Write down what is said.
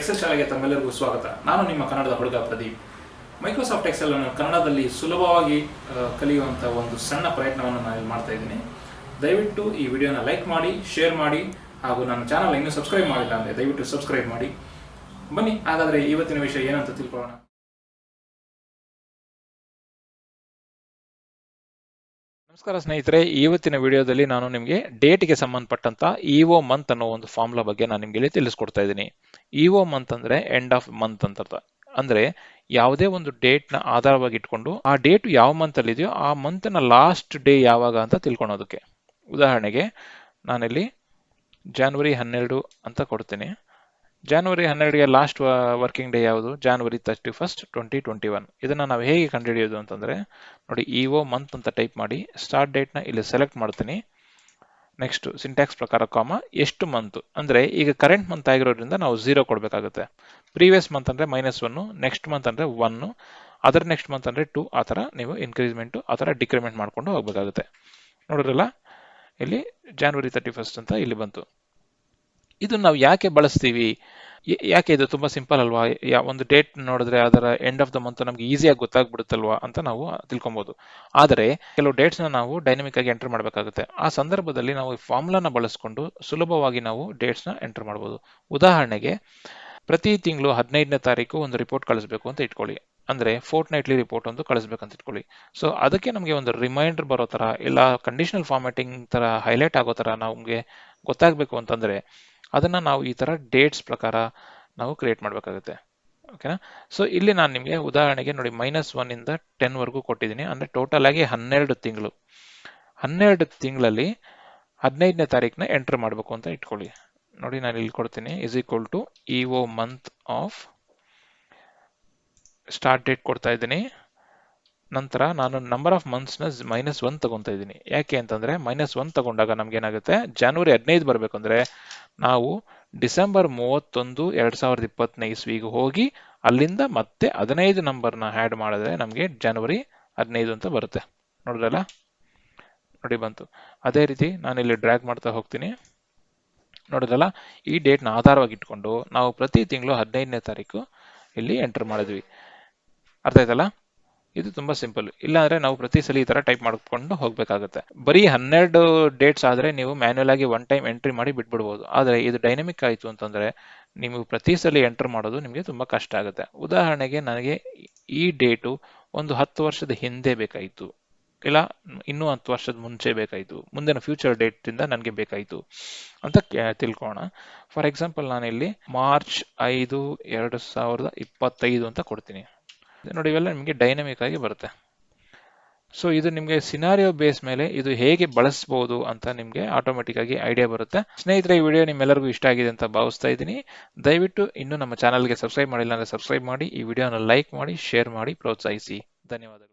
Excel ಶಾಲೆಗೆ ತಮ್ಮೆಲ್ಲರಿಗೂ ಸ್ವಾಗತ. ನಾನು ನಿಮ್ಮ ಕನ್ನಡದ ಹುಡುಗ ಪ್ರದೀಪ್. ಮೈಕ್ರೋಸಾಫ್ಟ್ ಎಕ್ಸೆಲ್ ಅನ್ನು ಕನ್ನಡದಲ್ಲಿ ಸುಲಭವಾಗಿ ಕಲಿಯುವಂಥ ಒಂದು ಸಣ್ಣ ಪ್ರಯತ್ನವನ್ನು ನಾನು ಮಾಡ್ತಾ ಇದ್ದೀನಿ. ದಯವಿಟ್ಟು ಈ ವಿಡಿಯೋನ ಲೈಕ್ ಮಾಡಿ, ಶೇರ್ ಮಾಡಿ, ಹಾಗೂ ನನ್ನ ಚಾನಲ್ ಇನ್ನೂ ಸಬ್ಸ್ಕ್ರೈಬ್ ಮಾಡಿಲ್ಲ ಅಂದರೆ ದಯವಿಟ್ಟು ಸಬ್ಸ್ಕ್ರೈಬ್ ಮಾಡಿ. ಬನ್ನಿ ಹಾಗಾದರೆ ಇವತ್ತಿನ ವಿಷಯ ಏನಂತ ತಿಳ್ಕೊಳ್ಳೋಣ. ನಮಸ್ಕಾರ ಸ್ನೇಹಿತರೆ, ಇವತ್ತಿನ ವಿಡಿಯೋದಲ್ಲಿ ನಾನು ನಿಮಗೆ ಡೇಟ್ಗೆ ಸಂಬಂಧಪಟ್ಟಂತ ಇಒ ಮಂತ್ ಅನ್ನೋ ಒಂದು ಫಾರ್ಮುಲಾ ಬಗ್ಗೆ ನಾನು ನಿಮಗೆ ತಿಳಿಸ್ಕೊಡ್ತಾ ಇದ್ದೀನಿ. ಇಒ ಮಂತ್ ಅಂದ್ರೆ ಎಂಡ್ ಆಫ್ ಮಂತ್ ಅಂತ. ಅಂದ್ರೆ ಯಾವುದೇ ಒಂದು ಡೇಟ್ ನ ಆಧಾರವಾಗಿ ಇಟ್ಕೊಂಡು ಆ ಡೇಟ್ ಯಾವ ಮಂತ್ ಅಲ್ಲಿ ಇದೆಯೋ ಆ ಮಂತ್ ನ ಲಾಸ್ಟ್ ಡೇ ಯಾವಾಗ ಅಂತ ತಿಳ್ಕೊಳೋದಕ್ಕೆ. ಉದಾಹರಣೆಗೆ ನಾನಿಲ್ಲಿ ಜನವರಿ 12 ಅಂತ ಕೊಡ್ತೀನಿ. ಜನವರಿ 12ಗೆ ಲಾಸ್ಟ್ ವರ್ಕಿಂಗ್ ಡೇ ಯಾವುದು? ಜನವರಿ 31, 2021. ಇದನ್ನ ನಾವು ಹೇಗೆ ಕಂಡುಹಿಡಿಯೋದು ಅಂತಂದ್ರೆ ನೋಡಿ, ಇಒ ಮಂತ್ ಅಂತ ಟೈಪ್ ಮಾಡಿ ಸ್ಟಾರ್ಟ್ ಡೇಟ್ ನ ಇಲ್ಲಿ ಸೆಲೆಕ್ಟ್ ಮಾಡ್ತೀನಿ. ನೆಕ್ಸ್ಟ್ ಸಿಂಟ್ಯಾಕ್ಸ್ ಪ್ರಕಾರ ಕಾಮ ಎಷ್ಟು ಮಂತ್ ಅಂದ್ರೆ ಈಗ ಕರೆಂಟ್ ಮಂತ್ ಆಗಿರೋದ್ರಿಂದ ನಾವು 0 ಕೊಡಬೇಕಾಗುತ್ತೆ. ಪ್ರೀವಿಯಸ್ ಮಂತ್ ಅಂದ್ರೆ -1, ನೆಕ್ಸ್ಟ್ ಮಂತ್ ಅಂದ್ರೆ 1, ಅದರ್ ನೆಕ್ಸ್ಟ್ ಮಂತ್ ಅಂದ್ರೆ 2, ಆ ಥರ ನೀವು ಇನ್ಕ್ರೀಸ್ಮೆಂಟ್ ಆ ಥರ ಡಿಕ್ರಿಮೆಂಟ್ ಮಾಡ್ಕೊಂಡು ಹೋಗ್ಬೇಕಾಗುತ್ತೆ. ನೋಡಿದ್ರಲ್ಲ, ಇಲ್ಲಿ ಜನವರಿ 31 ಅಂತ ಇಲ್ಲಿ ಬಂತು. ಇದು ನಾವು ಯಾಕೆ ಬಳಸ್ತೀವಿ? ಯಾಕೆ? ಇದು ತುಂಬಾ ಸಿಂಪಲ್ ಅಲ್ವಾ? ಒಂದು ಡೇಟ್ ನೋಡಿದ್ರೆ ಅದರ ಎಂಡ್ ಆಫ್ ದ ಮಂತ್ ನಮ್ಗೆ ಈಸಿಯಾಗಿ ಗೊತ್ತಾಗ್ಬಿಡುತ್ತಲ್ವಾ ಅಂತ ನಾವು ತಿಳ್ಕೊಬಹುದು. ಆದರೆ ಕೆಲವು ಡೇಟ್ಸ್ ನಾವು ಡೈನಮಿಕ್ ಆಗಿ ಎಂಟರ್ ಮಾಡಬೇಕಾಗುತ್ತೆ. ಆ ಸಂದರ್ಭದಲ್ಲಿ ನಾವು ಫಾರ್ಮುಲಾನ ಬಳಸ್ಕೊಂಡು ಸುಲಭವಾಗಿ ನಾವು ಡೇಟ್ಸ್ ನ ಎಂಟರ್ ಮಾಡಬಹುದು. ಉದಾಹರಣೆಗೆ, ಪ್ರತಿ ತಿಂಗಳು 15ನೇ ತಾರೀಕು ಒಂದು ರಿಪೋರ್ಟ್ ಕಳಿಸ್ಬೇಕು ಅಂತ ಇಟ್ಕೊಳ್ಳಿ. ಅಂದ್ರೆ ಫೋರ್ಟ್ ನೈಟ್ಲಿ ರಿಪೋರ್ಟ್ ಒಂದು ಕಳಿಸ್ಬೇಕಂತ ಇಟ್ಕೊಳ್ಳಿ. ಸೊ ಅದಕ್ಕೆ ನಮಗೆ ಒಂದು ರಿಮೈಂಡರ್ ಬರೋ ತರ, ಇಲ್ಲ ಕಂಡೀಷನಲ್ ಫಾರ್ಮ್ಯಾಟಿಂಗ್ ತರ ಹೈಲೈಟ್ ಆಗೋ ತರ ನಮಗೆ ಗೊತ್ತಾಗಬೇಕು ಅಂತಂದ್ರೆ ಅದನ್ನ ನಾವು ಈ ತರ ಡೇಟ್ಸ್ ಪ್ರಕಾರ ನಾವು ಕ್ರಿಯೇಟ್ ಮಾಡಬೇಕಾಗುತ್ತೆ. ಓಕೆನಾ? ಸೊ ಇಲ್ಲಿ ನಾನು ನಿಮಗೆ ಉದಾಹರಣೆಗೆ ನೋಡಿ -1 ಇಂದ 10 ವರೆಗೂ ಕೊಟ್ಟಿದ್ದೀನಿ. ಅಂದ್ರೆ ಟೋಟಲ್ ಆಗಿ 12 ತಿಂಗಳು. 12 ತಿಂಗಳಲ್ಲಿ 15ನೇ ತಾರೀಕನ್ನ ಎಂಟರ್ ಮಾಡಬೇಕು ಅಂತ ಇಟ್ಕೊಳ್ಳಿ. ನೋಡಿ, ನಾನು ಇಲ್ಲಿ ಕೊಡ್ತೀನಿ = EO month of start date ಕೊಡ್ತಾ ಇದ್ದೀನಿ. ನಂತರ ನಾನು ನಂಬರ್ ಆಫ್ ಮಂತ್ಸ್ ನ -1 ತಗೊಂತಾ ಇದ್ದೀನಿ. ಯಾಕೆ ಅಂತಂದ್ರೆ -1 ತಗೊಂಡಾಗ ನಮ್ಗೆ ಏನಾಗುತ್ತೆ, ಜನವರಿ 15 ಬರ್ಬೇಕಂದ್ರೆ ನಾವು ಡಿಸೆಂಬರ್ 31, 2020ನೇ ಇಸ್ವಿಗೆ ಹೋಗಿ ಅಲ್ಲಿಂದ ಮತ್ತೆ 15 ನಂಬರ್ನ ಆ್ಯಡ್ ಮಾಡಿದ್ರೆ ನಮಗೆ ಜನವರಿ 15 ಅಂತ ಬರುತ್ತೆ. ನೋಡಿದ್ರಲ್ಲ, ನೋಡಿ ಬಂತು. ಅದೇ ರೀತಿ ನಾನು ಇಲ್ಲಿ ಡ್ರ್ಯಾಗ್ ಮಾಡ್ತಾ ಹೋಗ್ತೀನಿ. ನೋಡಿದ್ರಲ್ಲ, ಈ ಡೇಟ್ನ ಆಧಾರವಾಗಿ ಇಟ್ಕೊಂಡು ನಾವು ಪ್ರತಿ ತಿಂಗಳು 15ನೇ ತಾರೀಕು ಇಲ್ಲಿ ಎಂಟರ್ ಮಾಡಿದ್ವಿ. ಅರ್ಥ ಆಯ್ತಲ್ಲ? ಇದು ತುಂಬಾ ಸಿಂಪಲ್. ಇಲ್ಲಾಂದ್ರೆ ನಾವು ಪ್ರತಿ ಸಲ ಈ ತರ ಟೈಪ್ ಮಾಡ್ಕೊಂಡು ಹೋಗ್ಬೇಕಾಗುತ್ತೆ. ಬರೀ 12 ಡೇಟ್ಸ್ ಆದ್ರೆ ನೀವು ಮ್ಯಾನ್ಯುಯಲ್ ಆಗಿ ಒನ್ ಟೈಮ್ ಎಂಟ್ರಿ ಮಾಡಿ ಬಿಟ್ಬಿಡ್ಬೋದು. ಆದ್ರೆ ಇದು ಡೈನಮಿಕ್ ಆಯ್ತು ಅಂತಂದ್ರೆ ನೀವು ಪ್ರತಿ ಸಲ ಎಂಟರ್ ಮಾಡೋದು ನಿಮಗೆ ತುಂಬಾ ಕಷ್ಟ ಆಗುತ್ತೆ. ಉದಾಹರಣೆಗೆ, ನನಗೆ ಈ ಡೇಟು ಒಂದು 10 ವರ್ಷದ ಹಿಂದೆ ಬೇಕಾಯಿತು, ಇಲ್ಲ ಇನ್ನೂ 10 ವರ್ಷದ ಮುಂಚೆ ಬೇಕಾಯಿತು, ಮುಂದಿನ ಫ್ಯೂಚರ್ ಡೇಟ್ ಇಂದ ನನಗೆ ಬೇಕಾಯಿತು ಅಂತ ತಿಳ್ಕೋಣ. ಫಾರ್ ಎಕ್ಸಾಂಪಲ್, ನಾನಿಲ್ಲಿ ಮಾರ್ಚ್ 5, 2025 ಅಂತ ಕೊಡ್ತೀನಿ. ನೋಡಿ, ಇವೆಲ್ಲ ನಿಮಗೆ ಡೈನಮಿಕ್ ಆಗಿ ಬರುತ್ತೆ. ಸೊ ಇದು ನಿಮಗೆ ಸಿನಾರಿಯೋ ಬೇಸ್ ಮೇಲೆ ಇದು ಹೇಗೆ ಬಳಸಬಹುದು ಅಂತ ನಿಮಗೆ ಆಟೋಮೆಟಿಕ್ ಆಗಿ ಐಡಿಯಾ ಬರುತ್ತೆ. ಸ್ನೇಹಿತರೆ, ಈ ವಿಡಿಯೋ ನಿಮ್ಮೆಲ್ಲರಿಗೂ ಇಷ್ಟ ಆಗಿದೆ ಅಂತ ಭಾವಿಸ್ತಾ ಇದ್ದೀನಿ. ದಯವಿಟ್ಟು ಇನ್ನೂ ನಮ್ಮ ಚಾನಲ್ಗೆ ಸಬ್ಸ್ಕ್ರೈಬ್ ಮಾಡಿಲ್ಲ ಅಂದ್ರೆ ಸಬ್ಸ್ಕ್ರೈಬ್ ಮಾಡಿ, ಈ ವಿಡಿಯೋನ ಲೈಕ್ ಮಾಡಿ, ಶೇರ್ ಮಾಡಿ, ಪ್ರೋತ್ಸಾಹಿಸಿ. ಧನ್ಯವಾದಗಳು.